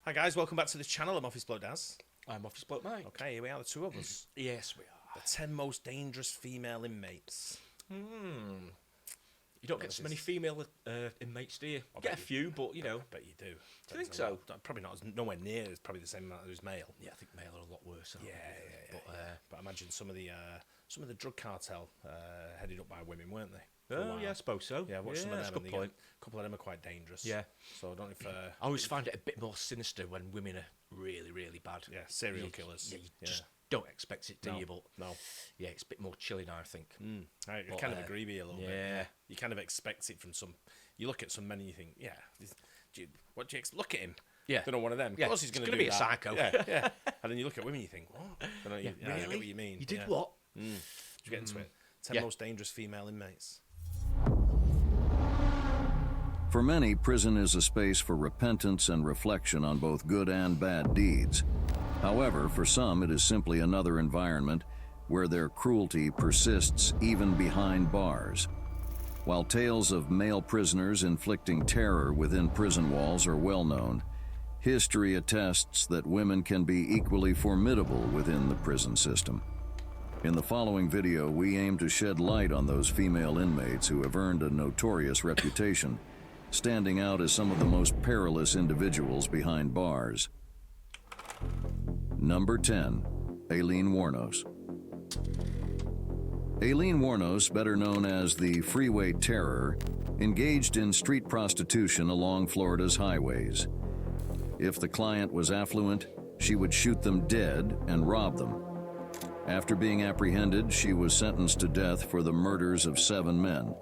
Hi guys, welcome back to the channel. I'm Office Bloke Daz. I'm Office Bloke Mike. Okay, here we are, the two of us. Yes, we are. The 10 most dangerous female inmates. You don't get so many female inmates, do you? Get a few, but you know. I bet you do. Do you think so? Probably not. Nowhere near. It's probably the same amount as male. Yeah, I think male are a lot worse. Yeah. But I imagine some of the drug cartel headed up by women, weren't they? Oh yeah, I suppose so. Yeah, watch some of that's them. a good point. A couple of them are quite dangerous. Yeah. So I don't know if. I always find it a bit more sinister when women are really, really bad. Yeah, serial killers. Yeah, you just don't expect it, do you? But no. Yeah, it's a bit more chilly now, I think. I kind of agree with you a little bit. Yeah. You kind of expect it from some. You look at some men and you think, what do you look at him? Yeah. They're not one of them. Yeah. Of course he's going to be that. a psycho. Yeah. And then you look at women and you think, what? I really? get what you mean. You did what? Did you get into it? 10 most dangerous female inmates. For many, prison is a space for repentance and reflection on both good and bad deeds. However, for some, it is simply another environment where their cruelty persists even behind bars. While tales of male prisoners inflicting terror within prison walls are well known, history attests that women can be equally formidable within the prison system. In the following video, we aim to shed light on those female inmates who have earned a notorious reputation, standing out as some of the most perilous individuals behind bars. Number 10. Aileen Wuornos. Aileen Wuornos, better known as the Freeway Terror, engaged in street prostitution along Florida's highways. If the client was affluent, she would shoot them dead and rob them. After being apprehended, she was sentenced to death for the murders of 7 men.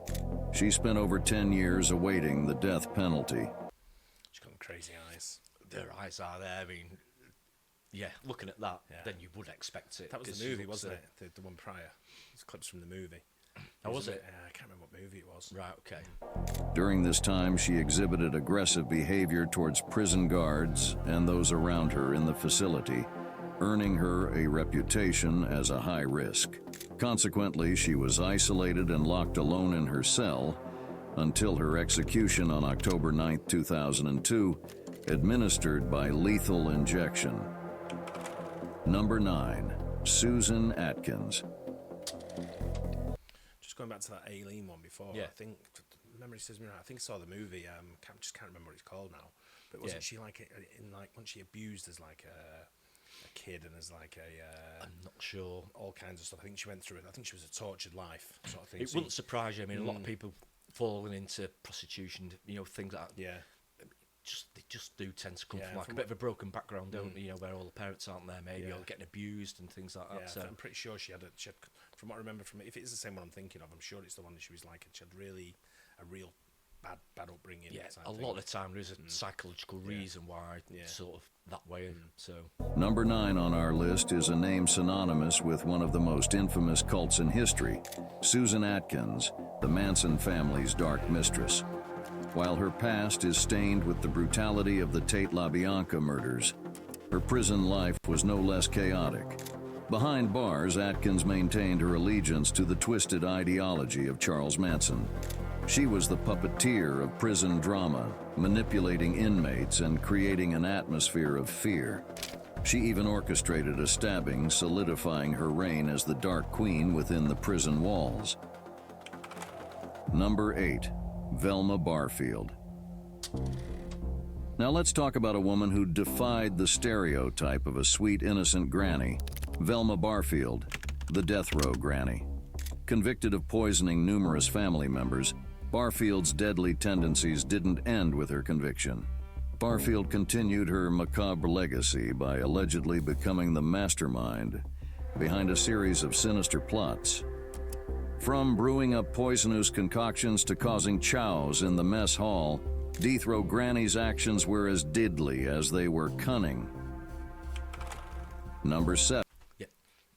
She spent over 10 years awaiting the death penalty. She's got crazy eyes. Their eyes are there. I mean, yeah, looking at that, then you would expect it. That was the movie, wasn't it? The one prior. It's clips from the movie. Oh, was it? I can't remember what movie it was. Right, okay. During this time, she exhibited aggressive behavior towards prison guards and those around her in the facility, earning her a reputation as a high risk. Consequently, she was isolated and locked alone in her cell until her execution on October 9, 2002, administered by lethal injection. Number 9. Susan Atkins. Just going back to that Aileen one before, I think, memory serves me right, I think I saw the movie, can't remember what it's called now, but wasn't she like, when she abused as like a kid and as like I'm not sure. All kinds of stuff. I think she went through it. I think she was a tortured life sort of thing. It wouldn't surprise you. I mean, a lot of people falling into prostitution, things like that. Yeah. They just do tend to come from like a bit of a broken background, don't they? Where all the parents aren't there, maybe, or getting abused and things like that. Yeah, so I'm pretty sure she had, from what I remember from it, if it is the same one I'm thinking of, I'm sure it's the one that she was like, she had a real bad upbringing. Yeah, a lot of the time there is a psychological reason why sort of that way. So Number 9 on our list is a name synonymous with one of the most infamous cults in history, Susan Atkins, the Manson family's dark mistress. While her past is stained with the brutality of the Tate LaBianca murders, her prison life was no less chaotic. Behind bars, Atkins maintained her allegiance to the twisted ideology of Charles Manson. She was the puppeteer of prison drama, manipulating inmates and creating an atmosphere of fear. She even orchestrated a stabbing, solidifying her reign as the Dark Queen within the prison walls. Number 8. Velma Barfield. Now let's talk about a woman who defied the stereotype of a sweet, innocent granny, Velma Barfield, the death row granny. Convicted of poisoning numerous family members, Barfield's deadly tendencies didn't end with her conviction. Barfield continued her macabre legacy by allegedly becoming the mastermind behind a series of sinister plots. From brewing up poisonous concoctions to causing chows in the mess hall, death row granny's actions were as deadly as they were cunning. Number 7. Yeah,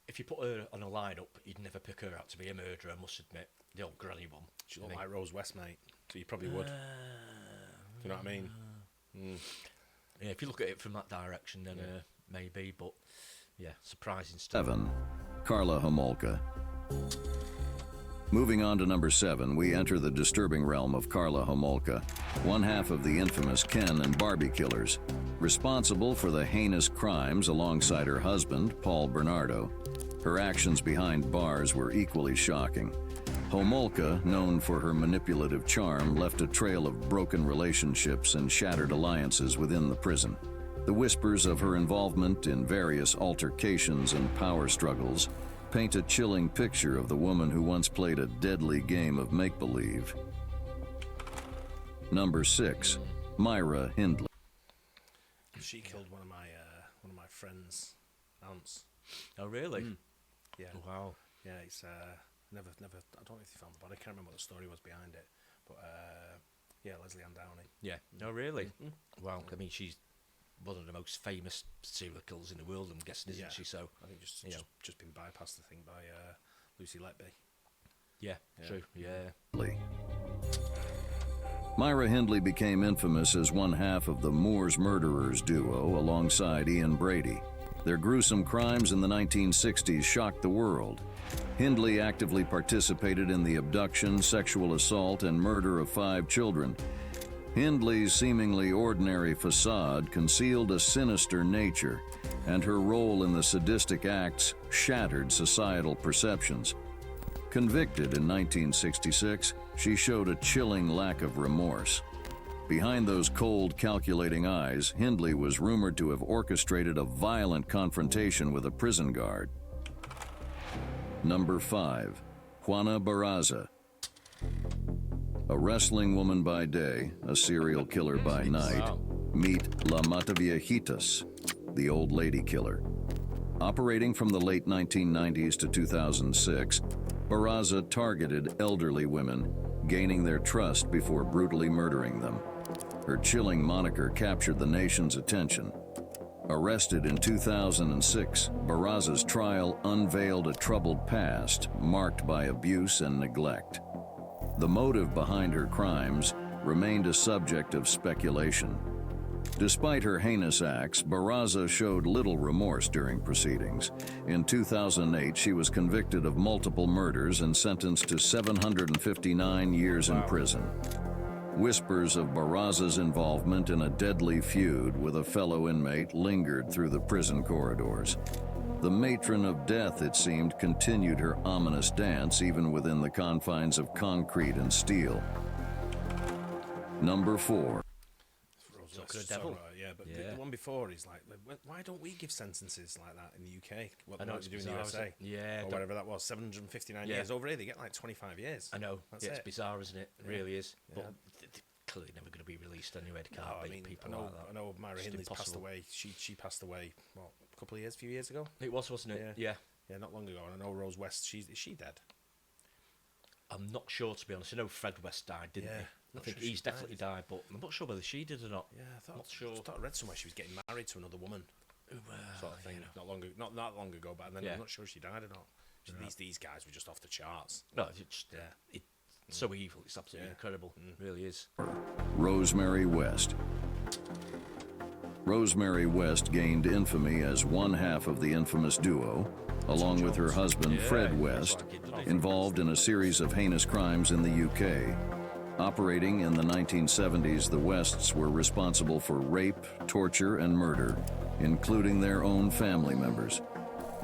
if you put her on a lineup, you'd never pick her out to be a murderer, I must admit. The old granny one. She looked like Rose West, mate. So you probably would. Do you know what I mean? Yeah, if you look at it from that direction, then maybe, but yeah, surprising stuff. 7. Karla Homolka. Moving on to number 7, we enter the disturbing realm of Karla Homolka, one half of the infamous Ken and Barbie killers, responsible for the heinous crimes alongside her husband, Paul Bernardo. Her actions behind bars were equally shocking. Homolka, known for her manipulative charm, left a trail of broken relationships and shattered alliances within the prison. The whispers of her involvement in various altercations and power struggles paint a chilling picture of the woman who once played a deadly game of make-believe. Number 6, Myra Hindley. She killed one of my friend's aunts. Oh, really? Yeah. Oh, wow. Yeah, it's never. I don't know if they found the body. I can't remember what the story was behind it, but yeah, Leslie Ann Downey. Yeah. Oh, really? Wow. I mean, she's one of the most famous serial killers in the world, I'm guessing, isn't she? So I think just been bypassed, I think, by Lucy Letby. Yeah, true. Yeah. Myra Hindley became infamous as one half of the Moors murderers duo alongside Ian Brady. Their gruesome crimes in the 1960s shocked the world. Hindley actively participated in the abduction, sexual assault, and murder of 5 children. Hindley's seemingly ordinary facade concealed a sinister nature, and her role in the sadistic acts shattered societal perceptions. Convicted in 1966, she showed a chilling lack of remorse. Behind those cold, calculating eyes, Hindley was rumored to have orchestrated a violent confrontation with a prison guard. Number 5, Juana Barraza. A wrestling woman by day, a serial killer by night. Meet La Mataviejitas, the old lady killer. Operating from the late 1990s to 2006, Barraza targeted elderly women, gaining their trust before brutally murdering them. Her chilling moniker captured the nation's attention. Arrested in 2006, Barraza's trial unveiled a troubled past marked by abuse and neglect. The motive behind her crimes remained a subject of speculation. Despite her heinous acts, Barraza showed little remorse during proceedings. In 2008, she was convicted of multiple murders and sentenced to 759 years in prison. Whispers of Barraza's involvement in a deadly feud with a fellow inmate lingered through the prison corridors. The matron of death, it seemed, continued her ominous dance even within the confines of concrete and steel. Number 4. The one before is like, why don't we give sentences like that in the UK? What they do in the USA? Yeah. Or whatever that was, 759 years. Over here, they get like 25 years. I know. It's bizarre, isn't it? It really is. Yeah. But they're clearly never going to be released anyway. They can't beat people like that. I know Myra Hindley's passed away. She passed away, a few years ago? It was, wasn't it? Yeah. Yeah, not long ago. And I know Rose West, is she dead? I'm not sure, to be honest. I know Fred West died, didn't he? I think he's definitely died, but I'm not sure whether she did or not. Yeah, I thought I read somewhere she was getting married to another woman, sort of thing. Not that long ago, but then I'm not sure she died or not. These guys were just off the charts. No, it's so evil. It's absolutely incredible. It really is. Rosemary West. Rosemary West gained infamy as one half of the infamous duo, along with her husband Fred West, involved in a series of heinous crimes in the UK. Operating in the 1970s, the Wests were responsible for rape, torture, and murder, including their own family members.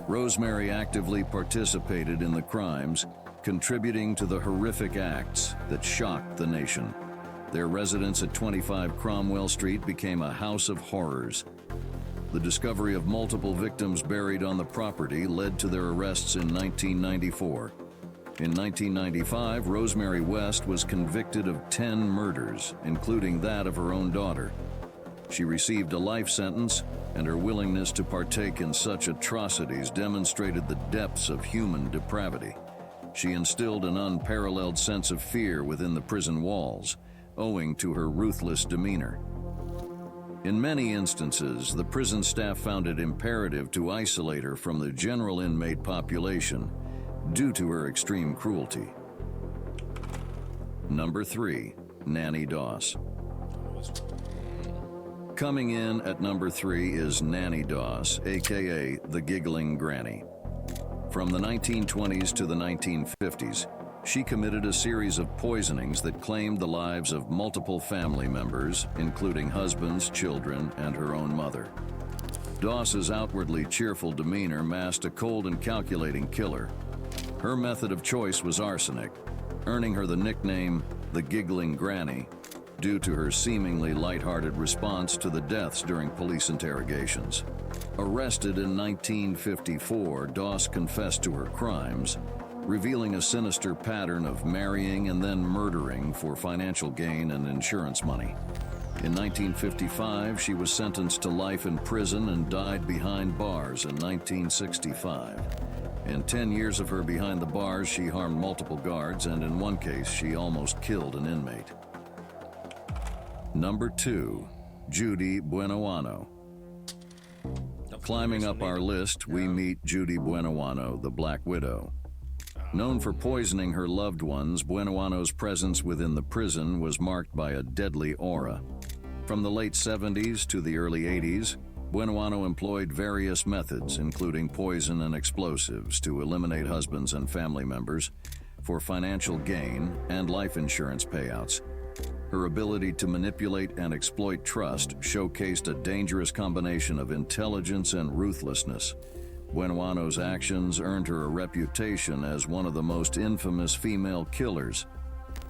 Rosemary actively participated in the crimes, contributing to the horrific acts that shocked the nation. Their residence at 25 Cromwell Street became a house of horrors. The discovery of multiple victims buried on the property led to their arrests in 1994. In 1995, Rosemary West was convicted of 10 murders, including that of her own daughter. She received a life sentence, and her willingness to partake in such atrocities demonstrated the depths of human depravity. She instilled an unparalleled sense of fear within the prison walls, owing to her ruthless demeanor. In many instances, the prison staff found it imperative to isolate her from the general inmate population due to her extreme cruelty. Number 3, Nannie Doss. Coming in at number 3 is Nannie Doss, aka the Giggling Granny. From the 1920s to the 1950s, She committed a series of poisonings that claimed the lives of multiple family members, including husbands, children, and her own mother. Doss's outwardly cheerful demeanor masked a cold and calculating killer. Her method of choice was arsenic, earning her the nickname the Giggling Granny, due to her seemingly lighthearted response to the deaths during police interrogations. Arrested in 1954, Doss confessed to her crimes, revealing a sinister pattern of marrying and then murdering for financial gain and insurance money. In 1955, she was sentenced to life in prison and died behind bars in 1965. In 10 years of her behind the bars, she harmed multiple guards, and in one case, she almost killed an inmate. Number 2, Judy Buenoano. Climbing up our list, we meet Judy Buenoano, the Black Widow. Known for poisoning her loved ones, Buenoano's presence within the prison was marked by a deadly aura. From the late 70s to the early 80s, Buenoano employed various methods, including poison and explosives, to eliminate husbands and family members for financial gain and life insurance payouts. Her ability to manipulate and exploit trust showcased a dangerous combination of intelligence and ruthlessness. Buenoano's actions earned her a reputation as one of the most infamous female killers.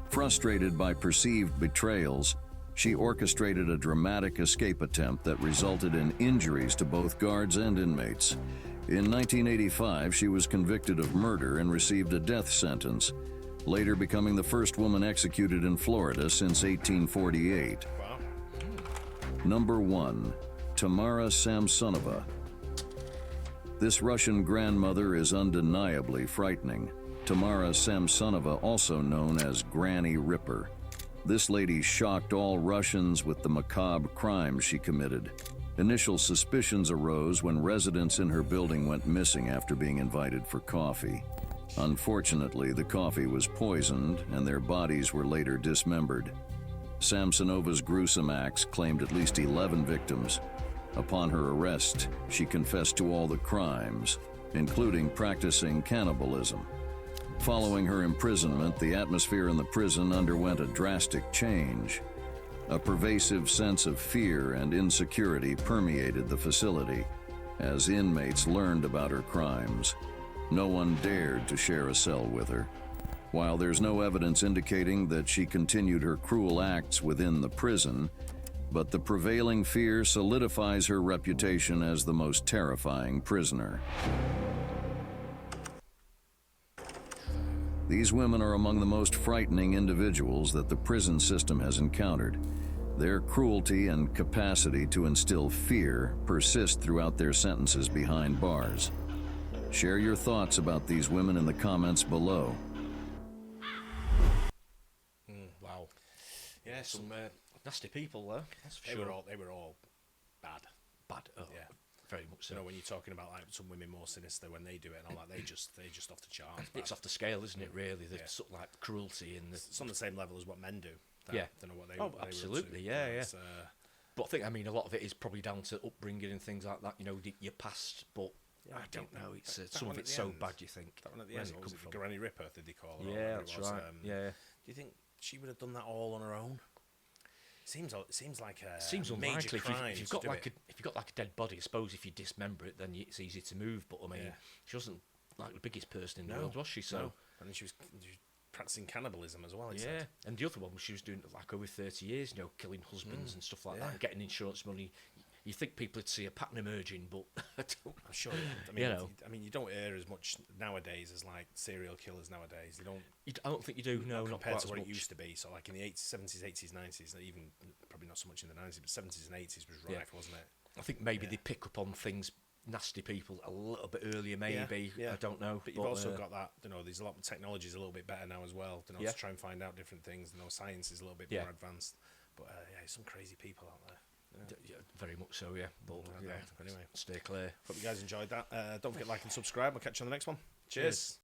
Frustrated by perceived betrayals, she orchestrated a dramatic escape attempt that resulted in injuries to both guards and inmates. In 1985, she was convicted of murder and received a death sentence, later becoming the first woman executed in Florida since 1848. Wow. Number 1, Tamara Samsonova. This Russian grandmother is undeniably frightening. Tamara Samsonova, also known as Granny Ripper. This lady shocked all Russians with the macabre crimes she committed. Initial suspicions arose when residents in her building went missing after being invited for coffee. Unfortunately, the coffee was poisoned and their bodies were later dismembered. Samsonova's gruesome acts claimed at least 11 victims. Upon her arrest, she confessed to all the crimes, including practicing cannibalism. Following her imprisonment, the atmosphere in the prison underwent a drastic change. A pervasive sense of fear and insecurity permeated the facility as inmates learned about her crimes. No one dared to share a cell with her. While there's no evidence indicating that she continued her cruel acts within the prison, but the prevailing fear solidifies her reputation as the most terrifying prisoner. These women are among the most frightening individuals that the prison system has encountered. Their cruelty and capacity to instill fear persist throughout their sentences behind bars. Share your thoughts about these women in the comments below. Wow. Yeah, some nasty people though. That's for sure. They were all bad. Bad. Oh, yeah. Very much so. You know, when you're talking about like some women more sinister when they do it and all that, they just off the charts. It's off the scale, isn't it? Really, the sort of like cruelty and it's on the same level as what men do. Yeah. Don't know what they. Oh, what absolutely. They Yeah. But I mean, a lot of it is probably down to upbringing and things like that. You know, your past. But I don't know. It's some of it's so bad. You think that one at the end? What was it, Granny Ripper? Did they call her? Yeah, that's right. Yeah. Do you think she would have done that all on her own? Seems like a seems major unlikely. crime If you've got like a dead body, I suppose if you dismember it, then it's easy to move. But I mean, she wasn't like the biggest person in the world, was she? So, and she was practicing cannibalism as well. Yeah, and the other one she was doing like over 30 years, you know, killing husbands and stuff like that, and getting insurance money. You think people would see a pattern emerging, but I don't. I'm sure. I mean, you don't hear as much nowadays as like serial killers nowadays. You don't. I don't think you do. No, not compared quite to what much. it used to be. So like in the 70s, 80s, 90s, even probably not so much in the 90s, but 70s and 80s was rife, wasn't it? I think maybe they pick up on things, nasty people, a little bit earlier. Maybe I don't know. But you've also got that. You know, there's a lot. Technology's a little bit better now as well. You know, to try and find out different things. You know, science is a little bit more advanced. But some crazy people out there. Yeah, very much so, yeah. But anyway, stay clear. Hope you guys enjoyed that. Don't forget to like and subscribe. We'll catch you on the next one. Cheers.